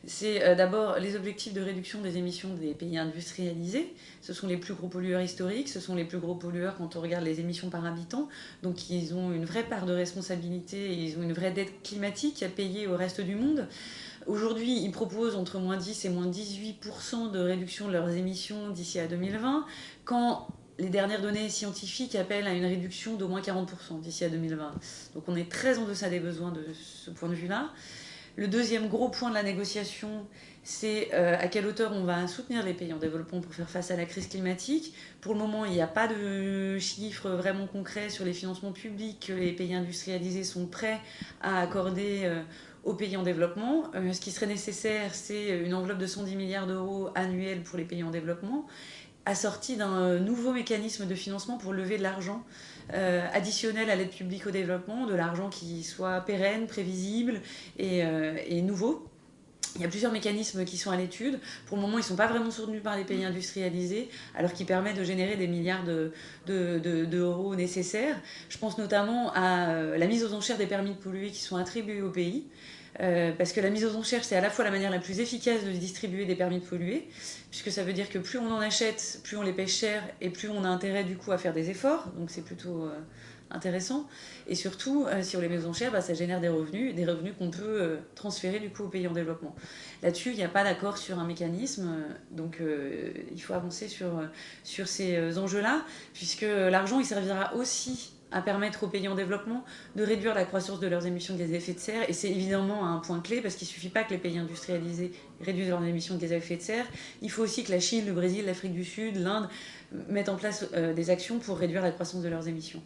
C'est d'abord les objectifs de réduction des émissions des pays industrialisés. Ce sont les plus gros pollueurs historiques, ce sont les plus gros pollueurs quand on regarde les émissions par habitant. Donc ils ont une vraie part de responsabilité et ils ont une vraie dette climatique à payer au reste du monde. Aujourd'hui, ils proposent entre moins 10 et moins 18% de réduction de leurs émissions d'ici à 2020, quand les dernières données scientifiques appellent à une réduction d'au moins 40% d'ici à 2020. Donc on est très en deçà des besoins de ce point de vue-là. Le deuxième gros point de la négociation, c'est à quelle hauteur on va soutenir les pays en développement pour faire face à la crise climatique. Pour le moment, il n'y a pas de chiffres vraiment concrets sur les financements publics que les pays industrialisés sont prêts à accorder aux pays en développement. Ce qui serait nécessaire, c'est une enveloppe de 110 milliards d'euros annuels pour les pays en développement, assorti d'un nouveau mécanisme de financement pour lever de l'argent additionnel à l'aide publique au développement, de l'argent qui soit pérenne, prévisible et nouveau. Il y a plusieurs mécanismes qui sont à l'étude. Pour le moment, ils ne sont pas vraiment soutenus par les pays industrialisés, alors qu'ils permettent de générer des milliards d'euros nécessaires. Je pense notamment à la mise aux enchères des permis de polluer qui sont attribués aux pays. Parce que la mise aux enchères, c'est à la fois la manière la plus efficace de distribuer des permis de polluer, puisque ça veut dire que plus on en achète, plus on les paye cher, et plus on a intérêt du coup à faire des efforts, donc c'est plutôt intéressant. Et surtout, si on les met aux enchères, ça génère des revenus qu'on peut transférer du coup aux pays en développement. Là-dessus, il n'y a pas d'accord sur un mécanisme, donc il faut avancer sur ces enjeux-là, puisque l'argent, il servira aussi à permettre aux pays en développement de réduire la croissance de leurs émissions de gaz à effet de serre. Et c'est évidemment un point clé parce qu'il ne suffit pas que les pays industrialisés réduisent leurs émissions de gaz à effet de serre. Il faut aussi que la Chine, le Brésil, l'Afrique du Sud, l'Inde mettent en place des actions pour réduire la croissance de leurs émissions.